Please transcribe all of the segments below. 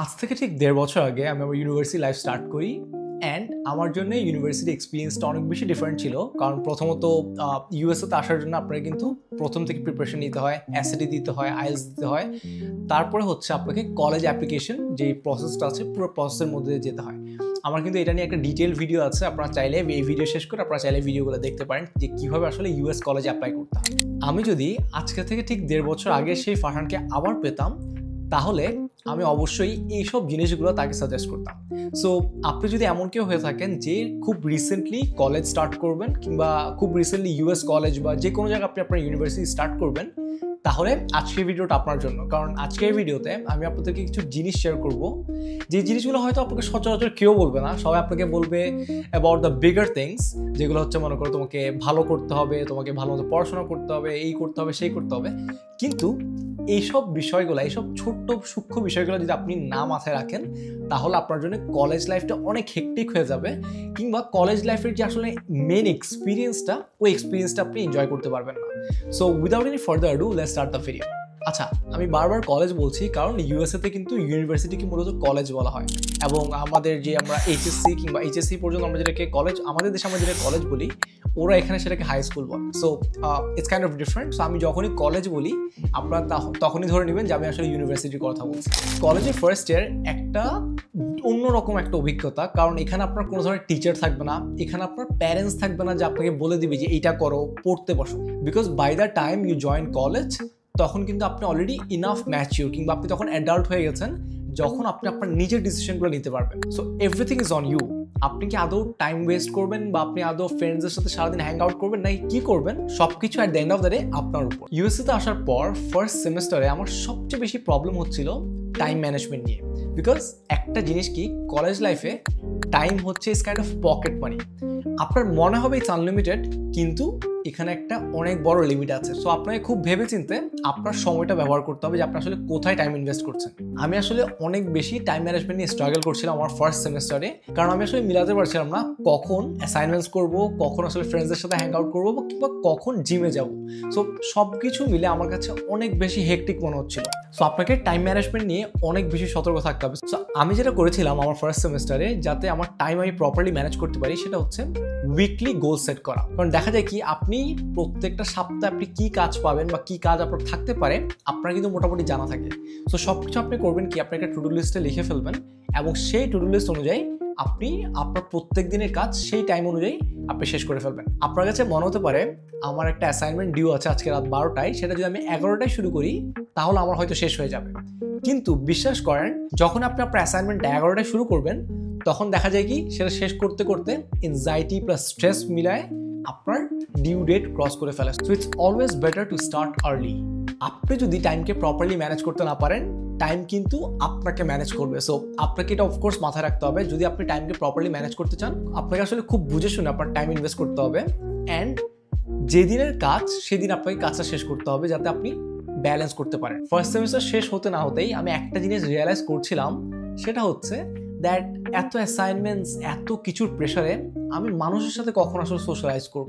আজ থেকে ঠিক 1.5 বছর আগে আমি আমার ইউনিভার্সিটি লাইফ স্টার্ট করি অ্যান্ড আমার জন্য ইউনিভার্সিটি এক্সপিরিয়েন্সটা অনেক বেশি ডিফারেন্ট ছিল। কারণ প্রথমত ইউএসএতে আসার জন্য আপনাকে কিন্তু প্রথম থেকে প্রিপারেশন নিতে হয়, এসএটি দিতে হয়, আইএলটিএস দিতে হয়। তারপরে হচ্ছে আপনাকে কলেজ অ্যাপ্লিকেশন যে প্রসেসটা আছে পুরো প্রসেসের মধ্যে দিয়ে যেতে হয়। আমার কিন্তু এটা নিয়ে একটা ডিটেল ভিডিও আছে, আপনারা চাইলে এই ভিডিও শেষ করে আপনারা চাইলে ভিডিওগুলো দেখতে পারেন যে কীভাবে আসলে ইউএস কলেজে অ্যাপ্লাই করতে হয়। আমি যদি আজকে থেকে ঠিক 1.5 বছর আগে সেই ফারহানকে আবার পেতাম তাহলে আমি অবশ্যই এইসব জিনিসগুলো তাকে সাজেস্ট করতাম। সো আপনি যদি এমন কেউ হয়ে থাকেন যে খুব রিসেন্টলি কলেজ স্টার্ট করবেন কিংবা খুব রিসেন্টলি ইউএস কলেজ বা যে কোনো জায়গায় আপনি আপনার ইউনিভার্সিটি স্টার্ট করবেন, তাহলে আজকের ভিডিওটা আপনার জন্য। কারণ আজকের ভিডিওতে আমি আপনাদেরকে কিছু জিনিস শেয়ার করব, যে জিনিসগুলো হয়তো আপনাকে সচরাচর কেউ বলবে না। সবাই আপনাকে বলবে অ্যাবাউট দ্য বিগার থিংস, যেগুলো হচ্ছে মনে করো তোমাকে ভালো করতে হবে, তোমাকে ভালো মতো পড়াশোনা করতে হবে, এই করতে হবে, সেই করতে হবে। কিন্তু এইসব বিষয়গুলো, এইসব ছোট্ট সূক্ষ্ম বিষয়গুলো যদি আপনি না মাথায় রাখেন, তাহলে আপনার জন্য কলেজ লাইফটা অনেক হেক্টিক হয়ে যাবে, কিংবা কলেজ লাইফের যে আসলে মেন এক্সপিরিয়েন্সটা, ওই এক্সপিরিয়েন্সটা আপনি এনজয় করতে পারবেন না। So without any further ado let's start the video. আচ্ছা, আমি বারবার কলেজ বলছি কারণ ইউএসএতে কিন্তু ইউনিভার্সিটিকে মূলত কলেজ বলা হয়, এবং আমাদের যে আমরা এইচএসসি কিংবা এইচএসসি পর্যন্ত আমরা যেটাকে কলেজ, আমাদের দেশে আমরা যেটা কলেজ বলি, ওরা এখানে সেটাকে হাই স্কুল বলে। So it's kind of different. So আমি যখনই কলেজ বলি আপনারা তখনই ধরে নেবেন যে আমি আসলে ইউনিভার্সিটির কথা বলছি। কলেজের ফার্স্ট ইয়ার একটা অন্যরকম একটা অভিজ্ঞতা, কারণ এখানে আপনার কোনো ধরনের টিচার থাকবে না, এখানে আপনার প্যারেন্টস থাকবে না যে আপনাকে বলে দিবে যে এইটা করো, পড়তে বসো। Because by the time you join college, তখন কিন্তু আপনি অলরেডি ইনাফ ম্যাচিউর, কিংবা আপনি তখন অ্যাডাল্ট হয়ে গেছেন যখন আপনি আপনার নিজের ডিসিশনগুলো নিতে পারবেন। So everything is on you. আপনি কি আদৌ টাইম ওয়েস্ট করবেন, বা আপনি আদৌ ফ্রেন্ডসদের সাথে সারাদিন হ্যাং আউট করবেন, নাকি কি করবেন, সবকিছু at the end of the day আপনার উপর। ইউএসএতে আসার পর ফার্স্ট সেমিস্টারে আমার সবচেয়ে বেশি প্রবলেম হচ্ছিল টাইম ম্যানেজমেন্ট নিয়ে। বিকজ একটা জিনিস কি, কলেজ লাইফে টাইম হচ্ছে ইস কাইন্ড অফ পকেট মানি। আপনার মনে হবে ইটস আনলিমিটেড, কিন্তু এখানে একটা অনেক বড় লিমিট আছে। সো আপনাকে খুব ভেবে চিন্তে আপনার সময়টা ব্যবহার করতে হবে যে আপনি আসলে কোথায় টাইম ইনভেস্ট করছেন। আমি আসলে অনেক বেশি টাইম ম্যানেজমেন্ট নিয়ে স্ট্রাগল করছিলাম আমার ফার্স্ট সেমিস্টারে, কারণ আমি আসলে মিলাতে পারছিলাম না কখন অ্যাসাইনমেন্টস করবো, কখন আসলে ফ্রেন্ডসদের সাথে হ্যাং আউট করবো, কিংবা কখন জিমে যাব। সো সব কিছু মিলে আমার কাছে অনেক বেশি হেক্টিক মনে হচ্ছিল। সো আপনাকে টাইম ম্যানেজমেন্ট নিয়ে অনেক বেশি সতর্ক থাকতে হবে। সো আমি যেটা করেছিলাম আমার ফার্স্ট সেমিস্টারে, যাতে আমার টাইম আমি প্রপারলি ম্যানেজ করতে পারি, সেটা হচ্ছে উইকলি গোল সেট করা। কারণ দেখা যায় কি, আপনি প্রত্যেকটা সপ্তাহে আপনি কি কাজ পাবেন বা কি কাজ আপনার থাকতে পারে আপনার কিন্তু মোটামুটি জানা থাকে। সো সব কিছু আপনি করবেন কি, আপনি একটা টু ডু লিস্টে লিখে ফেলবেন, এবং সেই টু ডু লিস্ট অনুযায়ী আপনি আপনার প্রত্যেক দিনের কাজ সেই টাইম অনুযায়ী আপনি শেষ করে ফেলবেন। আপনার কাছে মনে হতে পারে আমার একটা অ্যাসাইনমেন্ট ডিউ আছে আজকে রাত 12টায়, সেটা যদি আমি 11টায় শুরু করি তাহলে আমার হয়তো শেষ হয়ে যাবে। কিন্তু বিশ্বাস করেন, যখন আপনি আপনার অ্যাসাইনমেন্টটা 11টায় শুরু করবেন, তখন দেখা যায় কি, সেটা শেষ করতে করতে এনজাইটি প্লাস স্ট্রেস মিলায় আপনার ডিউ ডেট ক্রস করে ফেলে। So it's always better to start early. আপনি যদি টাইমকে প্রপারলি ম্যানেজ করতে না পারেন, টাইম কিন্তু আপনাকে ম্যানেজ করবে। সো আপনাকে এটা অফকোর্স মাথায় রাখতে হবে। যদি আপনি টাইমকে প্রপারলি ম্যানেজ করতে চান, আপনাকে আসলে খুব বুঝে শুনে আপনার টাইম ইনভেস্ট করতে হবে, অ্যান্ড যেদিনের কাজ সেদিন আপনাকে কাজটা শেষ করতে হবে, যাতে আপনি ব্যালেন্স করতে পারেন। ফার্স্ট সেমিস্টার শেষ হতে না হতেই আমি একটা জিনিস রিয়েলাইজ করছিলাম, সেটা হচ্ছে দ্যাট এত অ্যাসাইনমেন্টস, এত কিছুর প্রেশারে আমি মানুষের সাথে কখন আসলে সোশ্যালাইজ করব।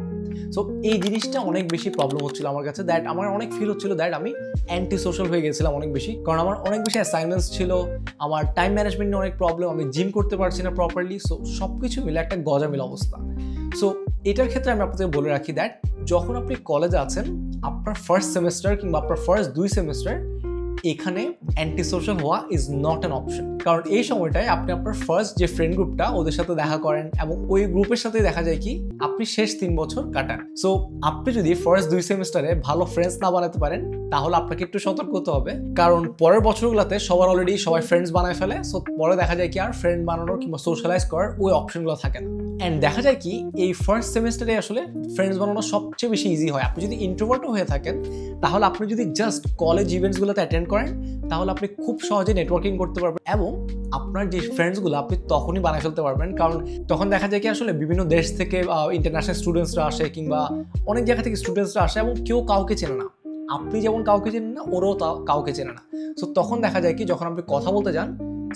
সো এই জিনিসটা অনেক বেশি প্রবলেম হচ্ছিল আমার কাছে। দ্যাট আমার অনেক ফিল হচ্ছিল দ্যাট আমি অ্যান্টি সোশ্যাল হয়ে গেছিলাম অনেক বেশি, কারণ আমার অনেক বেশি অ্যাসাইনমেন্টস ছিল, আমার টাইম ম্যানেজমেন্ট নিয়ে অনেক প্রবলেম, আমি জিম করতে পারছি না প্রপারলি। সো সব কিছু মিলে একটা গজামিল অবস্থা। সো এটার ক্ষেত্রে আমি আপনাদের বলে রাখি দ্যাট যখন আপনি কলেজে আছেন, আপনার ফার্স্ট সেমিস্টার কিংবা আপনার ফার্স্ট 2 সেমিস্টার, এখানে অ্যান্টি সোশ্যাল হওয়া ইজ নট অ্যান অপশন। কারণ এই সময়টায় আপনি আপনার ফার্স্ট যে ফ্রেন্ড গ্রুপটা, ওদের সাথে দেখা করেন, এবং ওই গ্রুপের সাথে দেখা যায় কি আপনি শেষ 3 বছর কাটান। সো আপনি যদি ফার্স্ট 2 সেমিস্টারে ভালো ফ্রেন্ডস না বানাতে পারেন, তাহলে আপনাকে একটু সতর্ক হতে হবে, কারণ পরের বছরগুলোতে সবাই ফ্রেন্ডস বানায় ফেলে। সো পরে দেখা যায় কি আর ফ্রেন্ড বানানোর কিংবা সোশ্যালাইজ করার ওই অপশনগুলো থাকে না। অ্যান্ড দেখা যায় কি, এই ফার্স্ট সেমিস্টারে আসলে ফ্রেন্ডস বানানো সবচেয়ে বেশি ইজি হয়। আপনি যদি ইন্ট্রোভার্টও হয়ে থাকেন, তাহলে আপনি যদি জাস্ট কলেজ ইভেন্টসগুলোতে অ্যাটেন্ড করেন, তাহলে আপনি খুব সহজে নেটওয়ার্কিং করতে পারবেন, এবং আপনার যে ফ্রেন্ডসগুলো আপনি তখনই বানায় ফেলতে পারবেন। কারণ তখন দেখা যায় কি আসলে বিভিন্ন দেশ থেকে ইন্টারন্যাশনাল স্টুডেন্টসরা আসে, কিংবা অনেক জায়গা থেকে স্টুডেন্টসরা আসে, এবং কেউ কাউকে চেনে না। আপনি যেমন কাউকে চেনেন না, ওরাও কাউকে চেনে না। সো তখন দেখা যায় কি, যখন আপনি কথা বলতে যান,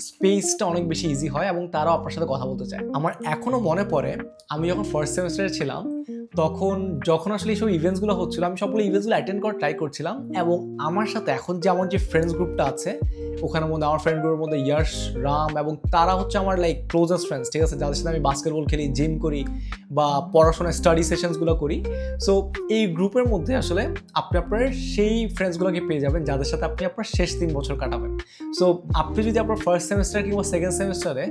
স্পেসটা অনেক বেশি ইজি হয়, এবং তারাও আপনার সাথে কথা বলতে চায়। আমার এখনও মনে পড়ে, আমি যখন ফার্স্ট সেমিস্টারে ছিলাম, যখন আসলে এইসব ইভেন্টসগুলো হচ্ছিল, আমি সবগুলো ইভেন্টসগুলো অ্যাটেন্ড করার ট্রাই করছিলাম, এবং আমার সাথে এখন যে আমার যে ফ্রেন্ডস গ্রুপটা আছে, ওখানের মধ্যে আমার ফ্রেন্ডগুলোর মধ্যে ইয়াশ, রাম এবং তারা হচ্ছে আমার লাইক ক্লোজেস্ট ফ্রেন্ডস, ঠিক আছে, যাদের সাথে আমি বাস্কেটবল খেলি, জিম করি বা পড়াশোনায় স্টাডি সেশনসগুলো করি। সো এই গ্রুপের মধ্যে আসলে আপনি আপনার সেই ফ্রেন্ডসগুলোকে পেয়ে যাবেন যাদের সাথে আপনি আপনার শেষ 3 বছর কাটাবেন। সো আপনি যদি আপনার ফার্স্ট সেমিস্টার কিংবা সেকেন্ড সেমিস্টারে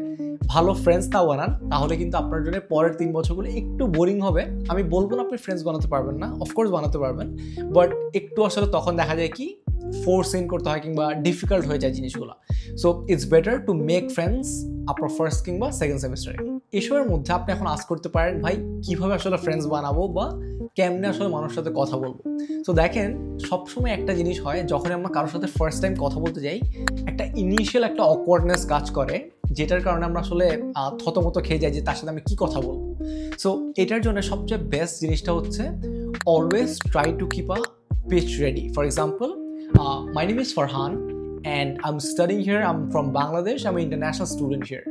ভালো ফ্রেন্ডস তাও বানান, তাহলে কিন্তু আপনার জন্য পরের 3 বছরগুলো একটু বোরিং হবে। আমি বলবো না আপনি ফ্রেন্ডস বানাতে পারবেন না, অফকোর্স বানাতে পারবেন, বাট একটু আসলে তখন দেখা যায় কি ফোর্স ইন করতে হয় কিংবা ডিফিকাল্ট হয়ে যায় জিনিসগুলো। So it's better to make friends আপনার ফার্স্ট কিংবা সেকেন্ড সেমিস্টারে। এসবের মধ্যে আপনি এখন আস্ক করতে পারেন, ভাই কীভাবে আসলে ফ্রেন্ডস বানাবো বা কেমনে আসলে মানুষের সাথে কথা বলবো। সো দেখেন, সবসময় একটা জিনিস হয়, যখন আমরা কারোর সাথে ফার্স্ট টাইম কথা বলতে যাই, একটা ইনিশিয়াল একটা অকওয়ার্ডনেস কাজ করে, যেটার কারণে আমরা আসলে থতমত খেয়ে যাই যে তার সাথে আমি কী কথা বলবো। সো এটার জন্য সবচেয়ে বেস্ট জিনিসটা হচ্ছে always try to keep a pitch ready. For example, my name is Farhan and I'm studying here. I'm from Bangladesh. I'm an international student here.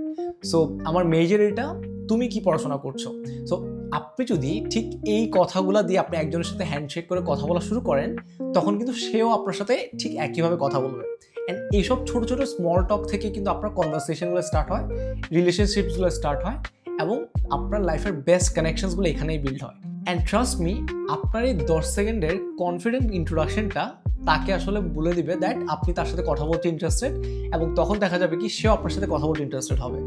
So আমার মেজর এটা, তুমি কি পড়াশোনা করছো? সো আপনি যদি ঠিক এই কথাগুলো দিয়ে আপনি একজনের সাথে হ্যান্ডশেক করে কথা বলা শুরু করেন, তখন কিন্তু সেও আপনার সাথে ঠিক একইভাবে কথা বলবে। অ্যান্ড এইসব ছোটো ছোটো স্মল টক থেকে কিন্তু আপনার কনভারসেশনগুলো স্টার্ট হয়, রিলেশনশিপসগুলো স্টার্ট হয় এবং আপনার লাইফের বেস্ট কানেকশনসগুলো এখানেই বিল্ড হয়। অ্যান্ড ট্রাস্ট মি, আপনার এই 10 সেকেন্ডের কনফিডেন্ট ইন্ট্রোডাকশনটা তাকে আসলে বলে দিবে দ্যাট আপনি তার সাথে কথা বলতে ইন্টারেস্টেড, এবং তখন দেখা যাবে কি সেও আপনার সাথে কথা বলতে ইন্টারেস্টেড হবে।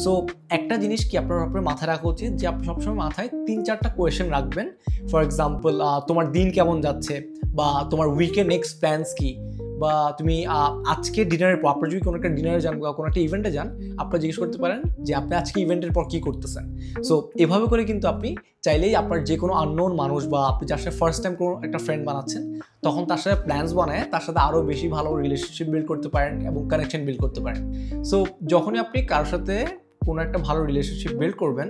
সো একটা জিনিস কি আপনার মাথায় রাখা উচিত যে আপনি সবসময় মাথায় 3-4টা কোয়েশ্চেন রাখবেন। ফর এক্সাম্পল, তোমার দিন কেমন যাচ্ছে, বা তোমার উইকেন্ড নেক্সট প্ল্যানস কি, বা তুমি আজকে ডিনারের পর, আপনার যদি কোনো একটা ডিনারে যান বা কোনো একটা ইভেন্টে যান, আপনারা জিজ্ঞেস করতে পারেন যে আপনি আজকে ইভেন্টের পর কী করতেছেন। সো এভাবে করে কিন্তু আপনি চাইলেই আপনার যে কোনো আননোন মানুষ বা আপনি যার সাথে ফার্স্ট টাইম কোনো একটা ফ্রেন্ড বানাচ্ছেন, তখন তার সাথে প্ল্যানস বানায় তার সাথে আরও বেশি ভালো রিলেশনশিপ বিল্ড করতে পারেন এবং কানেকশন বিল্ড করতে পারেন। সো যখনই আপনি কারোর সাথে কোনো একটা ভালো রিলেশনশিপ বিল্ড করবেন,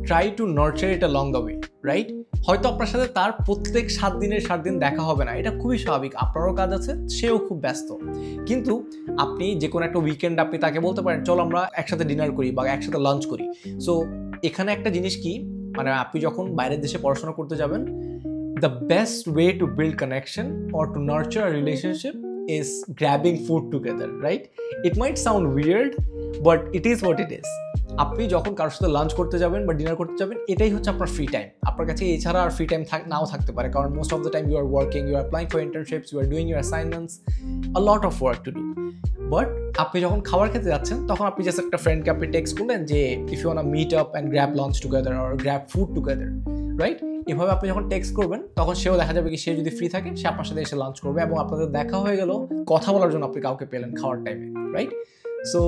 try to nurture it long the way, right? হয়তো আপনার সাথে তার প্রত্যেক 7 দিনের 7 দিন দেখা হবে না, এটা খুবই স্বাভাবিক, আপনারও কাজ আছে, সেও খুব ব্যস্ত। কিন্তু আপনি যে কোনো একটা উইকেন্ড আপনি তাকে বলতে পারেন চলো আমরা একসাথে ডিনার করি বা একসাথে লাঞ্চ করি। সো এখানে একটা জিনিস কি, মানে আপনি যখন বাইরের দেশে পড়াশোনা করতে যাবেন, the best way to build connection or to nurture a relationship is grabbing food together, right? It might sound weird, but it is what it is. আপনি যখন কারোর সাথে লাঞ্চ করতে যাবেন বা ডিনার করতে যাবেন, এটাই হচ্ছে আপনার ফ্রি টাইম। আপনার কাছে এছাড়া আর ফ্রি টাইম নাও থাকতে পারে, কারণ most of the time you are working, you are applying for internships, you are doing your assignments, a lot of work to do. But আপনি যখন খাবার খেতে যাচ্ছেন, তখন আপনি জাস্ট একটা ফ্রেন্ডকে আপনি টেক্সট করলেন যে if you want meet up and grab lunch together or grab food together, right? এভাবে আপনি যখন টেক্সট করবেন, তখন সেও দেখা যাবে কি সে যদি ফ্রি থাকে সে আপনার সাথে এসে লাঞ্চ করবে এবং আপনাদের দেখা হয়ে গেল, কথা বলার জন্য আপনি কাউকে পেলেন খাওয়ার টাইমে, right? So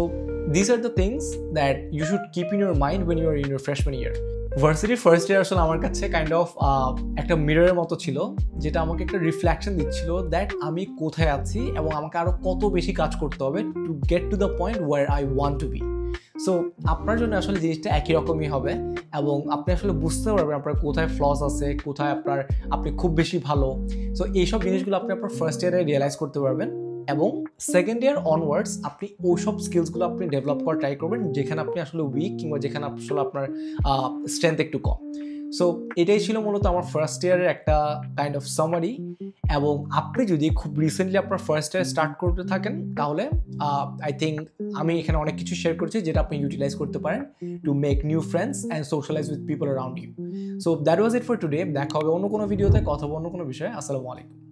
these are the things that you should keep in your mind when you are in your freshman year. ভার্সিটির ফার্স্ট ইয়ার আসলে আমার কাছে কাইন্ড অফ একটা মিররের মতো ছিল, যেটা আমাকে একটা রিফ্লেকশন দিচ্ছিল দ্যাট আমি কোথায় আছি এবং আমাকে আরও কত বেশি কাজ করতে হবে to get to the point where I want to be. So আপনার জন্য আসলে জিনিসটা একই রকমই হবে এবং আপনি আসলে বুঝতে পারবেন আপনার কোথায় ফ্লস আছে, কোথায় আপনি খুব বেশি ভালো। সো এইসব জিনিসগুলো আপনি আপনার ফার্স্ট ইয়ারে রিয়েলাইজ করতে পারবেন এবং সেকেন্ড ইয়ার অনওয়ার্ডস আপনি ওইসব স্কিলসগুলো আপনি ডেভেলপ করার ট্রাই করবেন যেখানে আপনি আসলে উইক কিংবা যেখানে আসলে আপনার স্ট্রেংথ একটু কম। সো এটাই ছিল মূলত আমার ফার্স্ট ইয়ারের একটা কাইন্ড অফ সামারি। এবং আপনি যদি খুব রিসেন্টলি আপনার ফার্স্ট ইয়ার স্টার্ট করতে থাকেন, তাহলে আই থিঙ্ক আমি এখানে অনেক কিছু শেয়ার করছি যেটা আপনি ইউটিলাইজ করতে পারেন to make new friends and socialize with people around you. So that was it for today. দেখা হবে অন্য কোনো ভিডিওতে, কথা বলবো অন্য কোনো বিষয়ে। আসসালামু আলাইকুম।